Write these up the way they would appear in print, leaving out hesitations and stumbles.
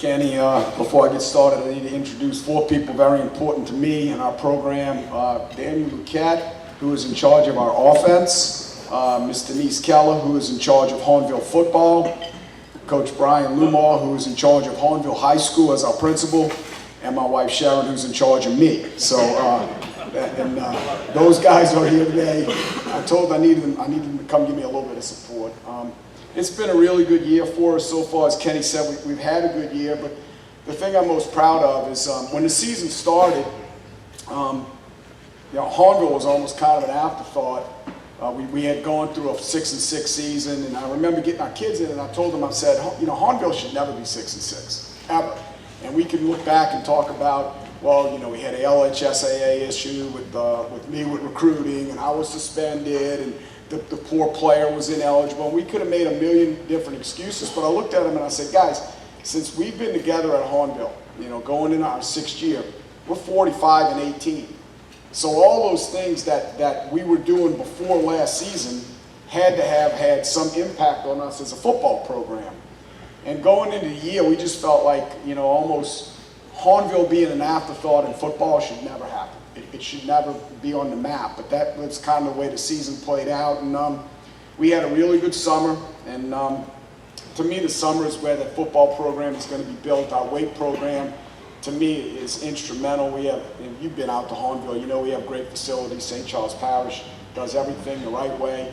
Kenny, before I get started, I need to introduce four people very important to me in our program. Daniel Luquette, who is in charge of our offense. Mr. Denise Keller, who is in charge of Hahnville football. Coach Brian Lumar, who is in charge of Hahnville High School as our principal. And my wife Sharon, who's in charge of me. So, those guys are here today. I told them I needed them to come give me a little bit of support. It's been a really good year for us so far. As Kenny said, we've had a good year, but the thing I'm most proud of is when the season started, Hahnville was almost kind of an afterthought. We had gone through a 6-6 season, and I remember getting our kids in, and I told them, I said, Hahnville should never be 6-6, ever. And we can look back and talk about, well, we had an LHSAA issue with me with recruiting, and I was suspended, and the poor player was ineligible. We could have made a million different excuses, but I looked at them and I said, guys, since we've been together at Hahnville, going into our 6th year, we're 45 and 18. So all those things that we were doing before last season had to have had some impact on us as a football program. And going into the year, we just felt like, almost Hahnville being an afterthought in football should never happen. It should never be on the map, but that's kind of the way the season played out. And we had a really good summer, and to me the summer is where the football program is going to be built. Our weight program, to me, is instrumental. And you've been out to Hahnville, we have great facilities. St. Charles Parish does everything the right way.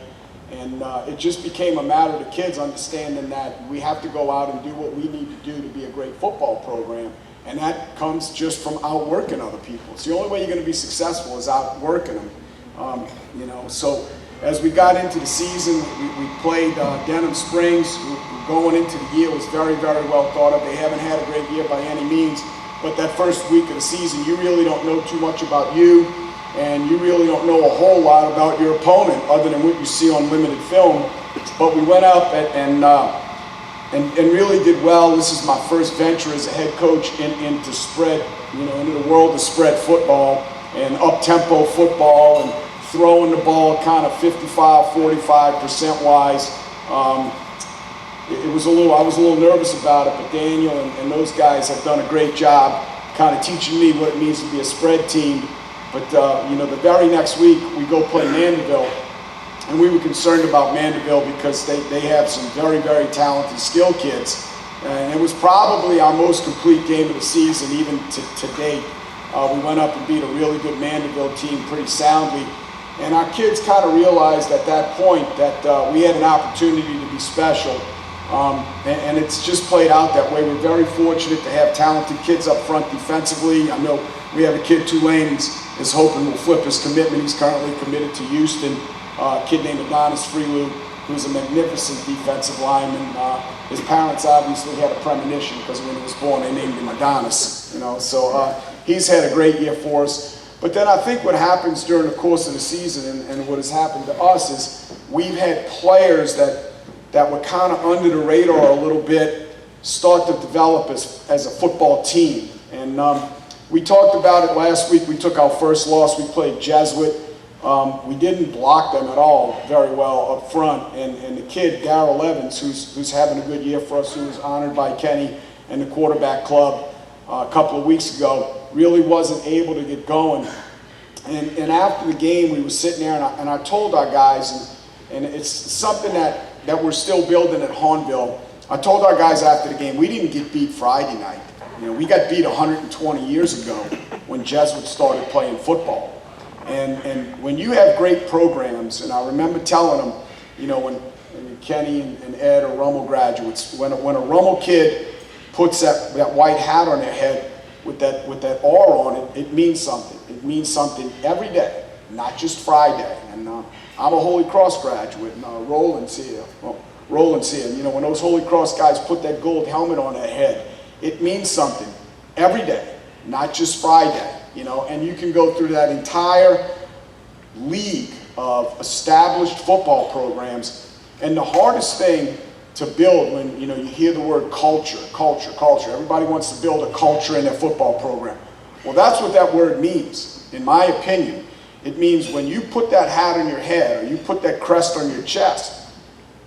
And it just became a matter of the kids understanding that we have to go out and do what we need to do to be a great football program. And that comes just from outworking other people. It's the only way you're going to be successful is outworking them. So as we got into the season, we played Denham Springs. Going into the year was very, very well thought of. They haven't had a great year by any means. But that first week of the season, you really don't know too much about you. And you really don't know a whole lot about your opponent other than what you see on limited film. But we went up and really did well. This is my first venture as a head coach into spread, into the world of spread football and up-tempo football and throwing the ball kind of 55-45% wise. I was a little nervous about it, but Daniel and those guys have done a great job kind of teaching me what it means to be a spread team. But the very next week we go play Mandeville. And we were concerned about Mandeville because they have some very, very talented, skilled kids. And it was probably our most complete game of the season, even to date. We went up and beat a really good Mandeville team pretty soundly. And our kids kind of realized at that point that we had an opportunity to be special. And it's just played out that way. We're very fortunate to have talented kids up front defensively. I know we have a kid, Tulane, is hoping will flip his commitment. He's currently committed to Houston. A kid named Adonis Freeloop, who's a magnificent defensive lineman. His parents obviously had a premonition because when he was born, they named him Adonis. So he's had a great year for us. But then I think what happens during the course of the season and what has happened to us is we've had players that were kind of under the radar a little bit start to develop as a football team. And we talked about it last week. We took our first loss. We played Jesuit. We didn't block them at all very well up front, and the kid, Darrell Evans, who's having a good year for us, who was honored by Kenny and the quarterback club a couple of weeks ago, really wasn't able to get going. And after the game, we were sitting there, and I told our guys, and it's something that we're still building at Hahnville. I told our guys after the game, we didn't get beat Friday night. We got beat 120 years ago when Jesuit started playing football. And when you have great programs, and I remember telling them, when Kenny and Ed are Rummel graduates, when a Rummel kid puts that white hat on their head with that R on it, it means something. It means something every day, not just Friday. And I'm a Holy Cross graduate, and Roland's here. Well, Roland's here. When those Holy Cross guys put that gold helmet on their head, it means something every day, not just Friday. And you can go through that entire league of established football programs. And the hardest thing to build when, you hear the word culture. Everybody wants to build a culture in their football program. Well, that's what that word means, in my opinion. It means when you put that hat on your head or you put that crest on your chest,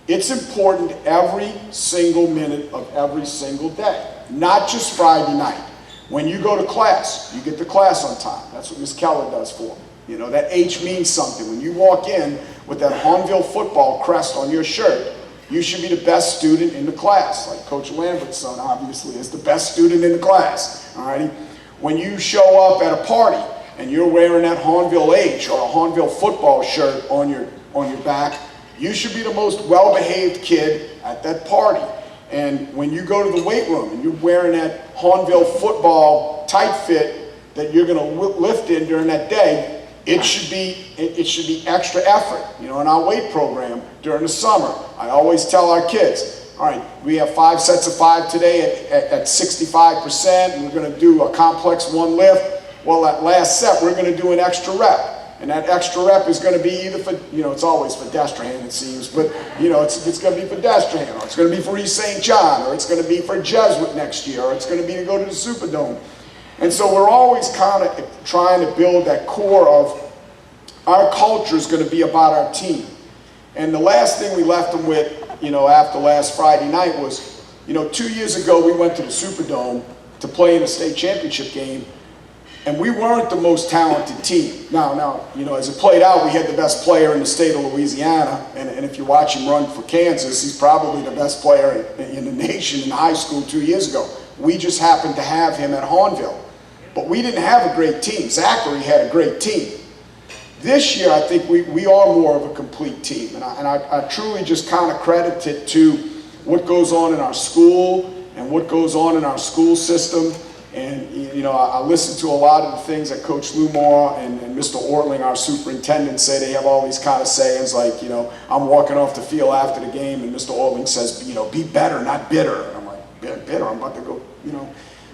it's important every single minute of every single day. not just Friday night. When you go to class, you get to class on time. That's what Ms. Keller does for me. You know, that H means something. When you walk in with that Hahnville football crest on your shirt, you should be the best student in the class. Like Coach Lambert's son, obviously, is the best student in the class. All righty? When you show up at a party and you're wearing that Hahnville H or a Hahnville football shirt on your back, you should be the most well-behaved kid at that party. And when you go to the weight room and you're wearing that Hahnville football tight fit that you're going to lift in during that day, it should be extra effort. You know, in our weight program during the summer, I always tell our kids, all right, we have 5 sets of 5 today at 65%, and we're going to do a complex one lift. Well, that last set, we're going to do an extra rep. And that extra rep is going to be either for, you know, it's always for Destrehan, it seems, but, you know, it's going to be for Destrehan, or it's going to be for East St. John, or it's going to be for Jesuit next year, or it's going to be to go to the Superdome. And so we're always kind of trying to build that core of our culture is going to be about our team. And the last thing we left them with, you know, after last Friday night was, you know, 2 years ago we went to the Superdome to play in a state championship game, and we weren't the most talented team. Now, you know, as it played out, we had the best player in the state of Louisiana, and if you watch him run for Kansas, he's probably the best player in the nation in high school 2 years ago. We just happened to have him at Hahnville. But we didn't have a great team. Zachary had a great team. This year, I think we are more of a complete team. And I truly just kind of credit it to what goes on in our school and what goes on in our school system. And, you know, I listen to a lot of the things that Coach Lumar and Mr. Ortling, our superintendent, say. They have all these kind of sayings like, you know, I'm walking off the field after the game and Mr. Ortling says, you know, be better, not bitter. And I'm like, bitter? I'm about to go, you know.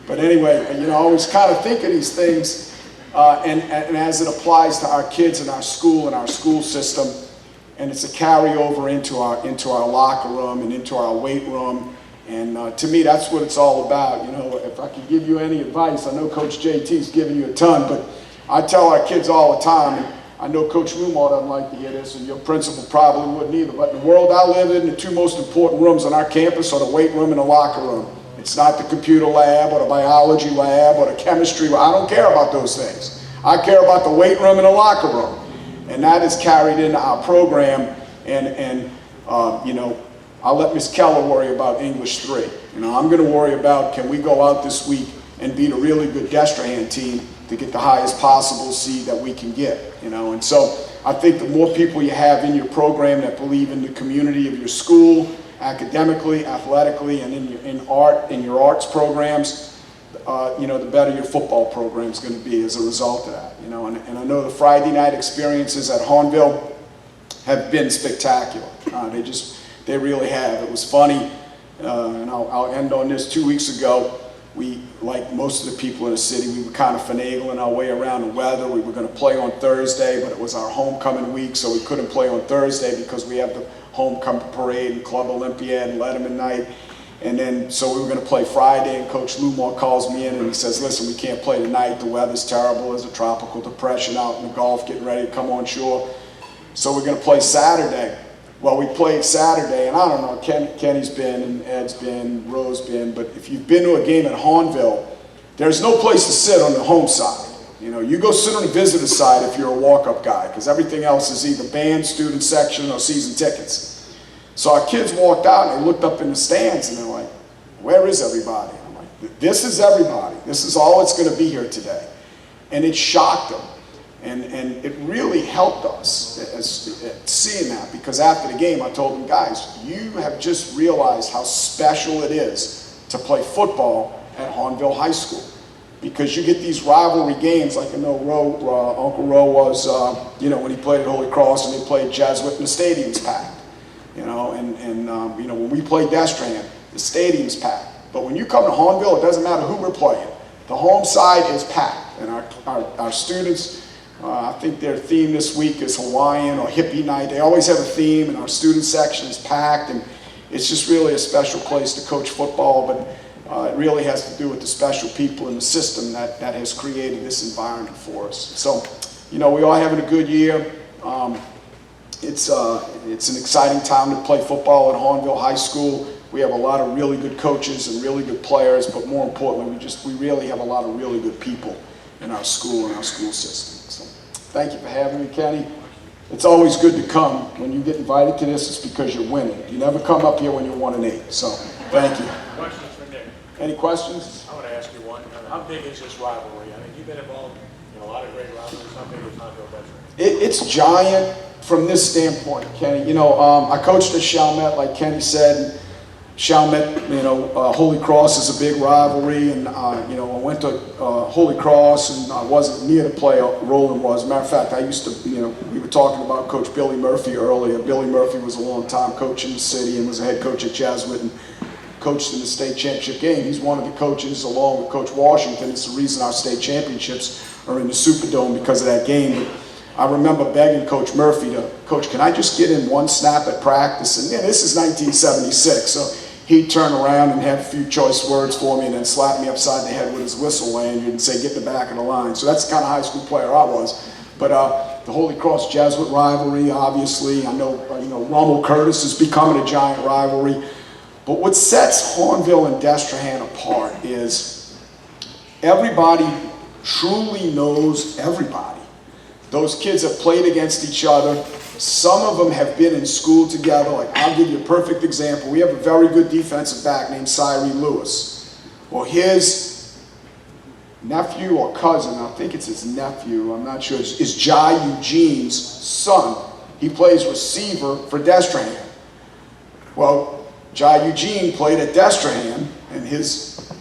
But anyway, you know, I always kind of think of these things, and as it applies to our kids and our school and our school system, and it's a carryover into our locker room and into our weight room. And to me, that's what it's all about. You know, if I could give you any advice, I know Coach JT's giving you a ton, but I tell our kids all the time, and I know Coach Lumar doesn't like to hear this, and your principal probably wouldn't either, but in the world I live in, the 2 most important rooms on our campus are the weight room and the locker room. It's not the computer lab or the biology lab or the chemistry lab. I don't care about those things. I care about the weight room and the locker room. And that is carried into our program. And you know, I'll let Ms. Keller worry about English 3. You know, I'm going to worry about, can we go out this week and beat a really good Destrehan team to get the highest possible seed that we can get. You know, and so I think the more people you have in your program that believe in the community of your school, academically, athletically, and in your arts programs, you know, the better your football program is going to be as a result of that. You know, and I know the Friday night experiences at Hahnville have been spectacular. They really have. It was funny, and I'll end on this. 2 weeks ago, we, like most of the people in the city, we were kind of finagling our way around the weather. We were going to play on Thursday, but it was our homecoming week, so we couldn't play on Thursday because we have the homecoming parade and Club Olympiad and Letterman night. And then, so we were going to play Friday, and Coach Lumar calls me in and he says, listen, we can't play tonight. The weather's terrible. There's a tropical depression out in the Gulf getting ready to come on shore. So we're going to play Saturday. Well, we played Saturday, and I don't know, Kenny's been, and Ed's been, Rose's been, but if you've been to a game at Hahnville, there's no place to sit on the home side. You know, you go sit on the visitor side if you're a walk-up guy, because everything else is either band, student section, or season tickets. So our kids walked out, and they looked up in the stands, and they're like, where is everybody? And I'm like, this is everybody. This is all that's going to be here today. And it shocked them. And it really helped us seeing that, because after the game I told them, guys, you have just realized how special it is to play football at Hahnville High School, because you get these rivalry games like I know Uncle Roe was, you know, when he played at Holy Cross and they played Jesuit and the stadium's packed, you know, and you know, when we played Destrehan, the stadium's packed. But when you come to Hahnville, it doesn't matter who we're playing. The home side is packed, and our students, I think their theme this week is Hawaiian or hippie night. They always have a theme, and our student section is packed, and it's just really a special place to coach football, but it really has to do with the special people in the system that has created this environment for us. So, you know, we are having a good year. It's an exciting time to play football at Hahnville High School. We have a lot of really good coaches and really good players, but more importantly, we really have a lot of really good people in our school and our school system. So thank you for having me, Kenny. It's always good to come. When you get invited to this, it's because you're winning. You never come up here when you're 1-8. So thank you. Questions for Nick? Any questions? I want to ask you one. How big is this rivalry? I mean, you've been involved in a lot of great rivalries. How big is Hahnville veteran? It's giant from this standpoint, Kenny. You know, I coached at Chalmette, like Kenny said. Chalmette, you know, Holy Cross is a big rivalry, and you know, I went to Holy Cross, and I wasn't near to play Roland was. As a matter of fact, I used to, you know, we were talking about Coach Billy Murphy earlier. Billy Murphy was a long-time coach in the city and was a head coach at Jesuit and coached in the state championship game. He's one of the coaches, along with Coach Washington. It's the reason our state championships are in the Superdome, because of that game. But I remember begging Coach Murphy to, Coach, can I just get in one snap at practice? And yeah, this is 1976, so he'd turn around and have a few choice words for me and then slap me upside the head with his whistle lanyard and say, get in the back of the line. So that's the kind of high school player I was. But the Holy Cross Jesuit rivalry, obviously, I know, you know, Rommel Curtis is becoming a giant rivalry. But what sets Hahnville and Destrehan apart is everybody truly knows everybody. Those kids have played against each other. Some of them have been in school together. Like, I'll give you a perfect example. We have a very good defensive back named Cyree Lewis. Well, his nephew or cousin, I think it's his nephew, I'm not sure, is Jai Eugene's son. He plays receiver for Destrehan. Well, Jai Eugene played at Destrehan, and his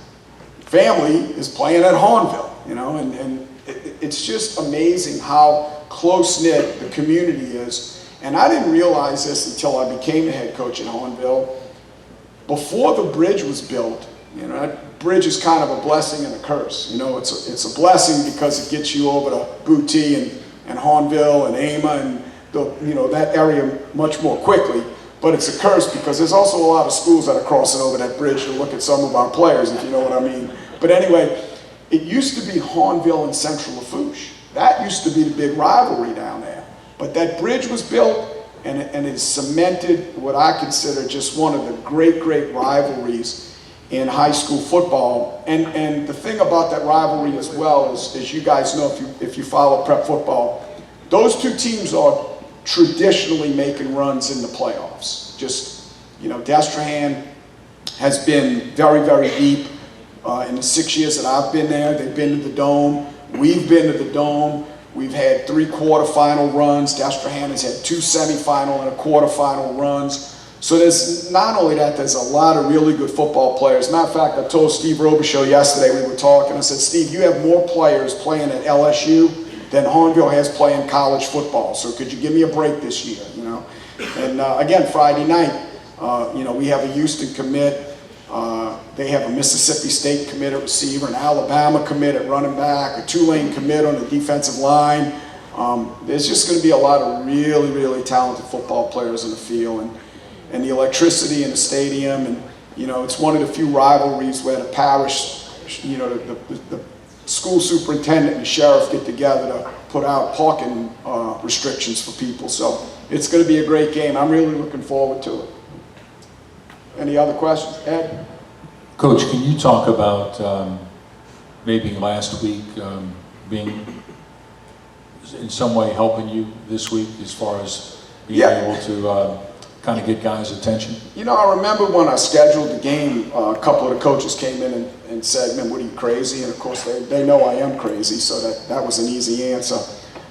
family is playing at Hahnville, you know, and it's just amazing how close-knit the community is. And I didn't realize this until I became the head coach at Hahnville. Before the bridge was built, you know, that bridge is kind of a blessing and a curse. You know, it's a blessing because it gets you over to Booty and Hahnville and Ama and you know, that area much more quickly. But it's a curse because there's also a lot of schools that are crossing over that bridge to look at some of our players, if you know what I mean. But anyway, it used to be Hahnville and Central Lafourche. That used to be the big rivalry down there. But that bridge was built, and it cemented what I consider just one of the great, great rivalries in high school football. And the thing about that rivalry as well is, as you guys know, if you follow prep football, those two teams are traditionally making runs in the playoffs. Just, you know, Destrehan has been very, very deep. In the 6 years that I've been there, they've been to the Dome. We've been to the Dome. We've had 3 quarterfinal runs. Destrehan has had 2 semifinal and a quarterfinal runs. So there's not only that, there's a lot of really good football players. Matter of fact, I told Steve Robichaux yesterday, we were talking, I said, Steve, you have more players playing at LSU than Hahnville has playing college football. So could you give me a break this year, you know? And again, Friday night, you know, we have a Houston commit. They have a Mississippi State commit at receiver, an Alabama commit at running back, a Tulane commit on the defensive line. There's just going to be a lot of really, really talented football players in the field, and the electricity in the stadium, and you know, it's one of the few rivalries where the parish, you know, the school superintendent and the sheriff get together to put out parking restrictions for people. So it's going to be a great game. I'm really looking forward to it. Any other questions? Ed? Coach, can you talk about maybe last week being in some way helping you this week as far as being able to kind of get guys' attention? You know, I remember when I scheduled the game, a couple of the coaches came in and said, man, what are you, crazy? And of course, they know I am crazy, so that was an easy answer.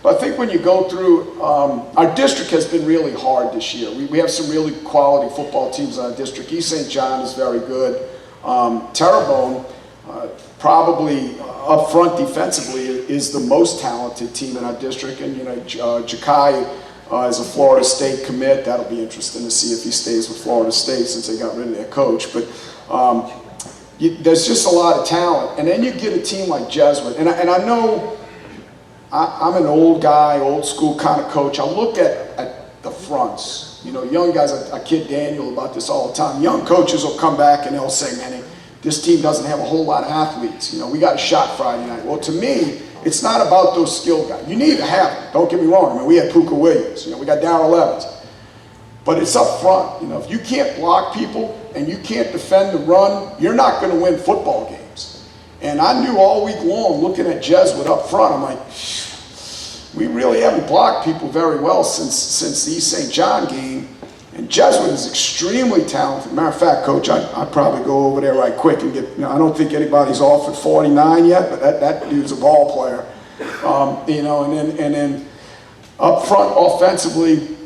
But I think when you go through, our district has been really hard this year. We have some really quality football teams in our district. East St. John is very good. Terrebonne, probably up front defensively, is the most talented team in our district. And, you know, Jakai is a Florida State commit. That'll be interesting to see if he stays with Florida State since they got rid of their coach. But there's just a lot of talent. And then you get a team like Jesuit. And I know I'm an old guy, old school kind of coach. I look at the fronts. You know, young guys, I kid Daniel about this all the time. Young coaches will come back and they'll say, man, this team doesn't have a whole lot of athletes. You know, we got a shot Friday night. Well, to me, it's not about those skill guys. You need to have them. Don't get me wrong. I mean, we had Puka Williams. You know, we got Darrell Evans. But it's up front. You know, if you can't block people and you can't defend the run, you're not going to win football games. And I knew all week long, looking at Jesuit up front, I'm like, we really haven't blocked people very well since the East St. John game. And Jesuit is extremely talented. Matter of fact, Coach, I'd probably go over there right quick and get, I don't think anybody's off at 49 yet, but that dude's a ball player. And then up front offensively,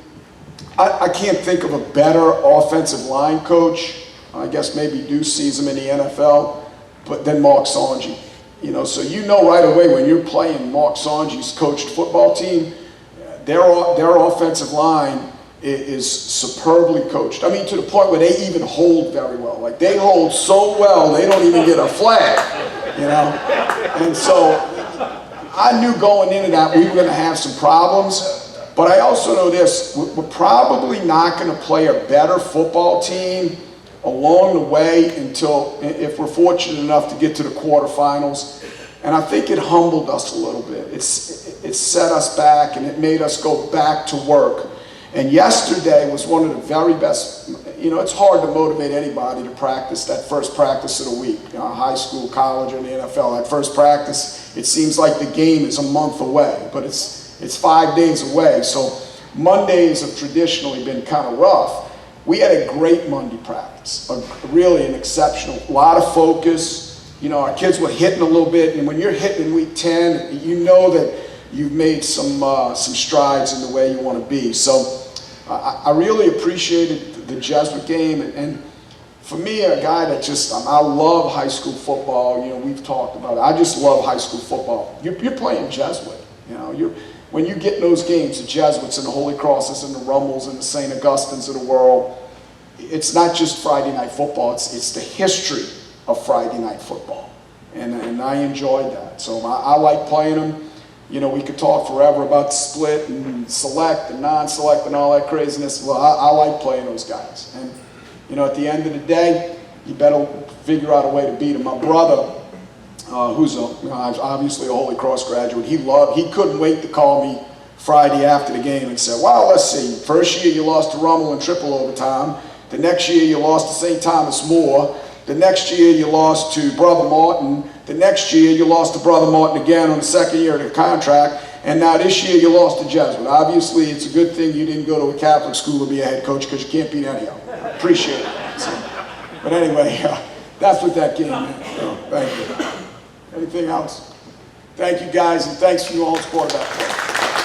I can't think of a better offensive line coach. I guess maybe Deuce sees him in the NFL, but then Mark Sanji. So right away when you're playing Mark Sanji's coached football team, their offensive line is superbly coached. I mean, to the point where they even hold very well. Like, they hold so well, they don't even get a flag, And so I knew going into that we were going to have some problems, but I also know this, we're probably not going to play a better football team along the way until, if we're fortunate enough to get to the quarterfinals. And I think it humbled us a little bit. It set us back, and it made us go back to work. And yesterday was one of the very best. It's hard to motivate anybody to practice that first practice of the week. High school, college, or the NFL. That first practice, it seems like the game is a month away, but it's 5 days away. So Mondays have traditionally been kind of rough. We had a great Monday practice, really an exceptional, a lot of focus. Our kids were hitting a little bit, and when you're hitting in week 10, you know that you've made some strides in the way you want to be. So I really appreciated the Jesuit game, and for me, a guy that I love high school football. We've talked about it. I just love high school football. You're playing Jesuit. When you get in those games, the Jesuits and the Holy Crosses and the Rummels and the St. Augustines of the world, it's not just Friday night football. It's the history of Friday night football, and I enjoyed that. So I like playing them. We could talk forever about split and select and non-select and all that craziness. Well, I like playing those guys. And, at the end of the day, you better figure out a way to beat them. My brother, who's obviously a Holy Cross graduate, he couldn't wait to call me Friday after the game and say, well, let's see, first year you lost to Rummel in triple overtime. The next year you lost to St. Thomas More. The next year you lost to Brother Martin. The next year you lost to Brother Martin again on the second year of the contract. And now this year you lost to Jesuit. Obviously, it's a good thing you didn't go to a Catholic school to be a head coach, because you can't beat any of them. Appreciate it. So, but anyway, that's what that game meant. So, thank you. Anything else? Thank you, guys, and thanks for your all quarterback play.